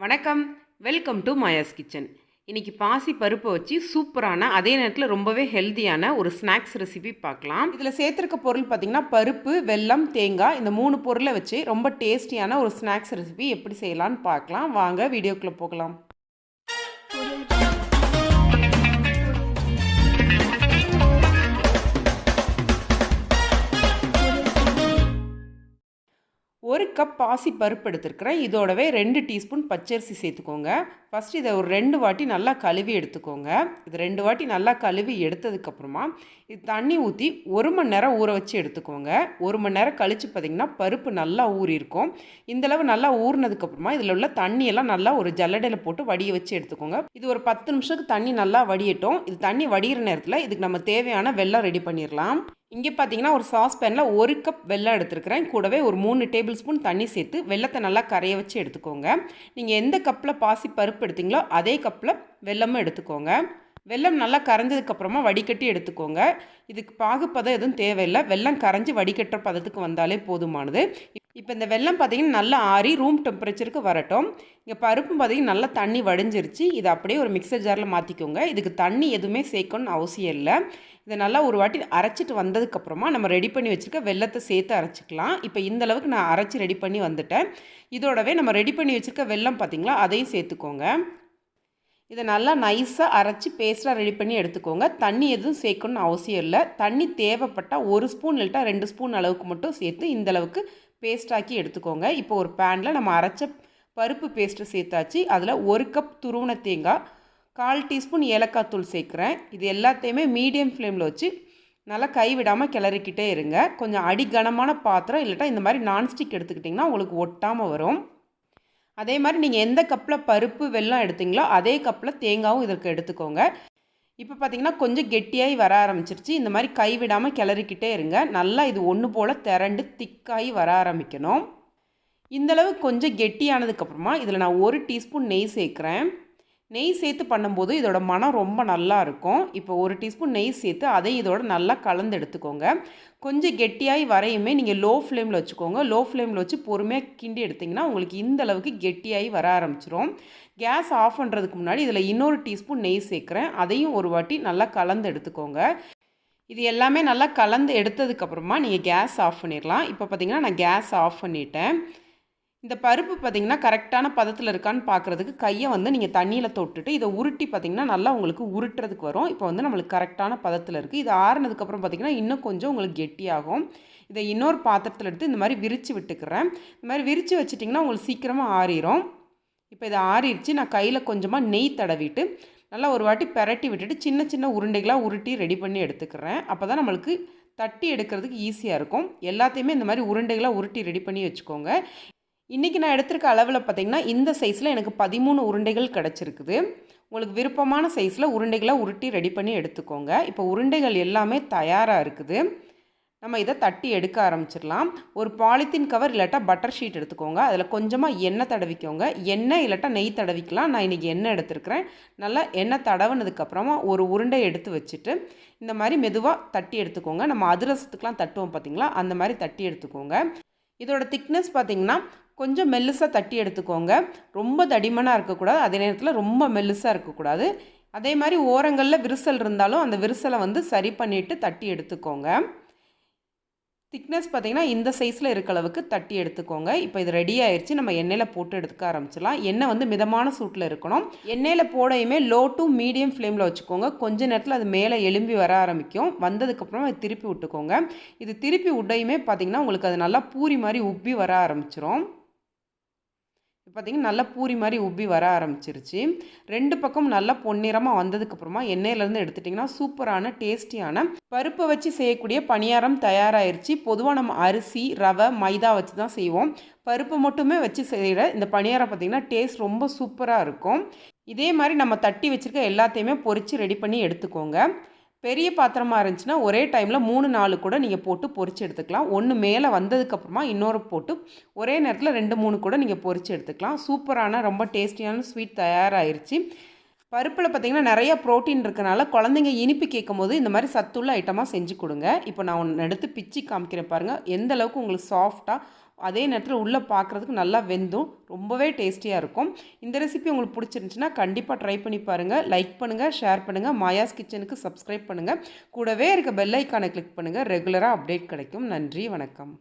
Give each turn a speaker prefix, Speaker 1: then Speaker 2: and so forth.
Speaker 1: வணக்கம். Welcome to Maya's kitchen. இன்றைக்கி பாசி பருப்பை வச்சு சூப்பரான அதே நேரத்தில் ரொம்பவே ஹெல்த்தியான ஒரு ஸ்நாக்ஸ் ரெசிபி பார்க்கலாம். இதில் சேர்த்துருக்க பொருள் பார்த்திங்கன்னா பருப்பு, வெல்லம், தேங்காய் இந்த 3 பொருளை வச்சு ரொம்ப டேஸ்டியான ஒரு ஸ்நாக்ஸ் ரெசிபி எப்படி செய்யலான்னு பார்க்கலாம். வாங்க வீடியோக்குள்ளே போகலாம். ஒரு கப் பாசி பருப்பு எடுத்துருக்கிறேன். இதோடவே 2 டீஸ்பூன் பச்சரிசி சேர்த்துக்கோங்க. ஃபஸ்ட்டு இதை ஒரு 2 வாட்டி நல்லா கழுவி எடுத்துக்கோங்க. இது 2 வாட்டி நல்லா கழுவி எடுத்ததுக்கப்புறமா இது தண்ணி ஊற்றி 1 மணி நேரம் ஊற வச்சு எடுத்துக்கோங்க. 1 மணி நேரம் கழித்து பார்த்திங்கன்னா பருப்பு நல்லா ஊறியிருக்கும். இந்தளவு நல்லா ஊறினதுக்கப்புறமா இதில் உள்ள தண்ணியெல்லாம் நல்லா ஒரு ஜல்லடையில் போட்டு வடிய வச்சு எடுத்துக்கோங்க. இது ஒரு 10 நிமிஷத்துக்கு தண்ணி நல்லா வடியட்டும். இது தண்ணி வடிகிற நேரத்தில் இதுக்கு நம்ம தேவையான வெல்லம் ரெடி பண்ணிடலாம். இங்கே பார்த்தீங்கன்னா ஒரு சாஸ்பேனில் 1 கப் வெல்லம் எடுத்துருக்கிறேன். கூடவே ஒரு 3 டேபிள் ஸ்பூன் தண்ணி சேர்த்து வெல்லத்தை நல்லா கரைய வச்சு எடுத்துக்கோங்க. நீங்கள் எந்த கப்பில் பாசி பருப்பு எடுத்தீங்களோ அதே கப்பில் வெல்லமும் எடுத்துக்கோங்க. வெல்லம் நல்லா கரைஞ்சதுக்கப்புறமா வடிகட்டி எடுத்துக்கோங்க. இதுக்கு பாகுப்பதம் எதுவும் தேவையில்லை. வெல்லம் கரைஞ்சி வடிகட்டுற பதத்துக்கு வந்தாலே போதுமானது. இப்போ இந்த வெல்லம் பார்த்திங்கன்னா நல்லா ஆறி ரூம் டெம்பரேச்சருக்கு வரட்டும். இங்கே பருப்பு பார்த்திங்கன்னா நல்லா தண்ணி வடிஞ்சிருச்சு. இதை அப்படியே ஒரு மிக்சர் ஜாரில் மாற்றிக்கோங்க. இதுக்கு தண்ணி எதுவுமே சேர்க்கணும்னு அவசியம் இல்லை. இதை நல்லா ஒரு வாட்டி அரைச்சிட்டு வந்ததுக்கப்புறமா நம்ம ரெடி பண்ணி வச்சுருக்க வெல்லத்தை சேர்த்து அரைச்சிக்கலாம். இப்போ இந்தளவுக்கு நான் அரைச்சி ரெடி பண்ணி வந்துட்டேன். இதோடவே நம்ம ரெடி பண்ணி வச்சுருக்க வெல்லம் பார்த்திங்களா அதையும் சேர்த்துக்கோங்க. இதை நல்லா நைஸாக அரைச்சி பேஸ்ட்டாக ரெடி பண்ணி எடுத்துக்கோங்க. தண்ணி எதுவும் சேர்க்கணும்னு அவசியம் இல்லை. தண்ணி தேவைப்பட்டால் 1 ஸ்பூன் இல்லட்டா 2 ஸ்பூன் அளவுக்கு மட்டும் சேர்த்து இந்தளவுக்கு பேஸ்டாக்கி எடுத்துக்கோங்க. இப்போ ஒரு பேனில் நம்ம அரைச்ச பருப்பு பேஸ்ட்டு சேர்த்தாச்சு. அதில் 1 கப் துருவன தேங்காய், 1/4 டீஸ்பூன் ஏலக்காய் தூள் சேர்க்குறேன். இது எல்லாத்தையுமே மீடியம் ஃப்ளேமில் வச்சு நல்லா கைவிடாமல் கிளறிக்கிட்டே இருங்க. கொஞ்சம் அடிகனமான பாத்திரம் இல்லட்டா இந்த மாதிரி நான்ஸ்டிக் எடுத்துக்கிட்டிங்கன்னா உங்களுக்கு ஒட்டாமல் வரும். அதே மாதிரி நீங்கள் எந்த கப்பில் பருப்பு வெல்லம் எடுத்தீங்களோ அதே கப்பில் தேங்காயும் இதற்கு எடுத்துக்கோங்க. இப்போ பார்த்திங்கன்னா கொஞ்சம் கெட்டியாகி வர ஆரம்பிச்சிருச்சு. இந்த மாதிரி கைவிடாமல் கிளறிக்கிட்டே இருங்க. நல்லா இது ஒன்று போல் திரண்டு திக்காகி வர ஆரம்பிக்கணும். இந்தளவு கொஞ்சம் கெட்டியானதுக்கப்புறமா இதில் நான் 1 டீஸ்பூன் நெய் சேர்க்குறேன். நெய் சேர்த்து பண்ணும்போது இதோட மனம் ரொம்ப நல்லா இருக்கும். இப்போ 1 டீஸ்பூன் நெய் சேர்த்து அதையும் இதோட நல்லா கலந்து எடுத்துக்கோங்க. கொஞ்சம் கெட்டியாகி வரையுமே நீங்கள் லோ ஃப்ளேமில் வச்சுக்கோங்க. லோ ஃப்ளேமில் வச்சு பொறுமையாக கிண்டி எடுத்திங்கன்னா உங்களுக்கு இந்த அளவுக்கு கெட்டியாகி வர ஆரம்பிச்சிரும். கேஸ் ஆஃப் பண்ணுறதுக்கு முன்னாடி இதில் இன்னொரு டீஸ்பூன் நெய் சேர்க்குறேன். அதையும் ஒரு வாட்டி நல்லா கலந்து எடுத்துக்கோங்க. இது எல்லாமே நல்லா கலந்து எடுத்ததுக்கப்புறமா நீங்கள் கேஸ் ஆஃப் பண்ணிடலாம். இப்போ பார்த்திங்கன்னா நான் கேஸ் ஆஃப் பண்ணிட்டேன். இந்த பருப்பு பார்த்திங்கன்னா கரெக்டான பதத்தில் இருக்கான்னு பார்க்குறதுக்கு கையை நீங்கள் தண்ணியில் தொட்டுட்டு இதை உருட்டி பார்த்திங்கன்னா நல்லா உங்களுக்கு உருட்டுறதுக்கு வரும். இப்போ நம்மளுக்கு கரெக்டான பதத்தில் இருக்குது. இது ஆறுனதுக்கப்புறம் பார்த்திங்கன்னா இன்னும் கொஞ்சம் உங்களுக்கு கெட்டியாகும். இதை இன்னொரு பாத்திரத்தில் எடுத்து இந்த மாதிரி விரித்து விட்டுக்கிறேன். இந்த மாதிரி விரித்து வச்சிட்டிங்கன்னா உங்களுக்கு சீக்கிரமாக ஆறிடும். இப்போ இதை ஆறிடுச்சு. நான் கையில் கொஞ்சமாக நெய் தடவிட்டு நல்லா ஒரு வாட்டி பெரட்டி விட்டுட்டு சின்ன சின்ன உருண்டைகளாக உருட்டி ரெடி பண்ணி எடுத்துக்கிறேன். அப்போ தான் நம்மளுக்கு தட்டி எடுக்கிறதுக்கு ஈஸியாக இருக்கும். எல்லாத்தையுமே இந்த மாதிரி உருண்டைகளாக உருட்டி ரெடி பண்ணி வச்சுக்கோங்க. இன்றைக்கி நான் எடுத்திருக்க அளவில் பார்த்திங்கன்னா இந்த சைஸில் எனக்கு 13 உருண்டைகள் கிடச்சிருக்குது. உங்களுக்கு விருப்பமான சைஸில் உருண்டைகளாக உருட்டி ரெடி பண்ணி எடுத்துக்கோங்க. இப்போ உருண்டைகள் எல்லாமே தயாராக இருக்குது. நம்ம இதை தட்டி எடுக்க ஆரம்பிச்சிடலாம். ஒரு பாலித்தீன் கவர் இல்லாட்டா பட்டர் ஷீட் எடுத்துக்கோங்க. அதில் கொஞ்சமாக எண்ணெய் தடவிக்கோங்க. எண்ணெய் இல்லாட்டா நெய் தடவிக்கலாம். நான் இன்றைக்கி எண்ணெய் எடுத்துருக்கிறேன். நல்லா எண்ணெய் தடவினதுக்கப்புறமா ஒரு உருண்டை எடுத்து வச்சுட்டு இந்த மாதிரி மெதுவாக தட்டி எடுத்துக்கோங்க. நம்ம அதிரசத்துக்கெலாம் தட்டுவோம் பார்த்திங்களா, அந்த மாதிரி தட்டி எடுத்துக்கோங்க. இதோட திக்னஸ் பார்த்திங்கன்னா கொஞ்சம் மெல்லுசாக தட்டி எடுத்துக்கோங்க. ரொம்ப தடிமனாக இருக்கக்கூடாது, அதே நேரத்தில் ரொம்ப மெல்லுசாக இருக்கக்கூடாது. அதே மாதிரி ஓரங்களில் விரிசல் இருந்தாலும் அந்த விரிசலை சரி பண்ணிவிட்டு தட்டி எடுத்துக்கோங்க. திக்னஸ் பார்த்திங்கன்னா இந்த சைஸில் இருக்க அளவுக்கு தட்டி எடுத்துக்கோங்க. இப்போ இது ரெடி ஆயிடுச்சு. நம்ம எண்ணெயில் போட்டு எடுத்துக்க ஆரம்பிச்சிடலாம். எண்ணெய் மிதமான சூட்டில் இருக்கணும். எண்ணெயில் போடையுமே லோ டு மீடியம் ஃப்ளேமில் வச்சுக்கோங்க. கொஞ்ச நேரத்தில் அது மேலே எலும்பி வர ஆரம்பிக்கும். வந்ததுக்கப்புறமா இது திருப்பி விட்டுக்கோங்க. இது திருப்பி விட்டையுமே பார்த்திங்கன்னா உங்களுக்கு அது நல்லா பூரி மாதிரி உப்பி வர ஆரம்பிச்சிரும். பார்த்திங்கன்னா நல்லா பூரி மாதிரி உப்பி வர ஆரம்பிச்சிருச்சு. 2 பக்கம் நல்லா பொன்னிறமாக வந்ததுக்கப்புறமா எண்ணெயிலேருந்து எடுத்துட்டிங்கன்னா சூப்பரான டேஸ்டியான பருப்பை வச்சு செய்யக்கூடிய பணியாரம் தயாராகிருச்சு. பொதுவாக நம்ம அரிசி, ரவை, மைதா வச்சு தான் செய்வோம். பருப்பு மட்டுமே வச்சு செய்கிற இந்த பணியாரம் பார்த்திங்கன்னா டேஸ்ட் ரொம்ப சூப்பராக இருக்கும். இதே மாதிரி நம்ம தட்டி வச்சுருக்க எல்லாத்தையுமே பொரித்து ரெடி பண்ணி எடுத்துக்கோங்க. பெரிய பாத்திரமாக இருந்துச்சுன்னா ஒரே டைமில் 3-4 கூட நீங்கள் போட்டு பொரித்து எடுத்துக்கலாம். ஒன்று மேலே வந்ததுக்கப்புறமா இன்னொரு போட்டு ஒரே நேரத்தில் 2-3 கூட நீங்கள் பொரித்து எடுத்துக்கலாம். சூப்பரான ரொம்ப டேஸ்டியான ஸ்வீட் தயாராகிருச்சு. பருப்பில் பார்த்திங்கன்னா நிறைய ப்ரோட்டீன் இருக்கனால குழந்தைங்க இனிப்பு கேட்கும்போது இந்த மாதிரி சத்துள்ள ஐட்டமாக செஞ்சு கொடுங்க. இப்போ நான் ஒன்று எடுத்து பிச்சு காமிக்கிறேன் பாருங்கள். எந்த அளவுக்கு உங்களுக்கு சாஃப்டாக, அதே நேரத்தில் உள்ளே பார்க்குறதுக்கு நல்லா வெந்தும் ரொம்பவே டேஸ்டியாக இருக்கும். இந்த ரெசிபி உங்களுக்கு பிடிச்சிருந்துச்சுன்னா கண்டிப்பாக ட்ரை பண்ணி பாருங்கள். லைக் பண்ணுங்கள், ஷேர் பண்ணுங்கள், மாயாஸ் கிச்சனுக்கு சப்ஸ்கிரைப் பண்ணுங்கள். கூடவே இருக்க பெல் ஐக்கானை கிளிக் பண்ணுங்கள். ரெகுலராக அப்டேட் கிடைக்கும். நன்றி, வணக்கம்.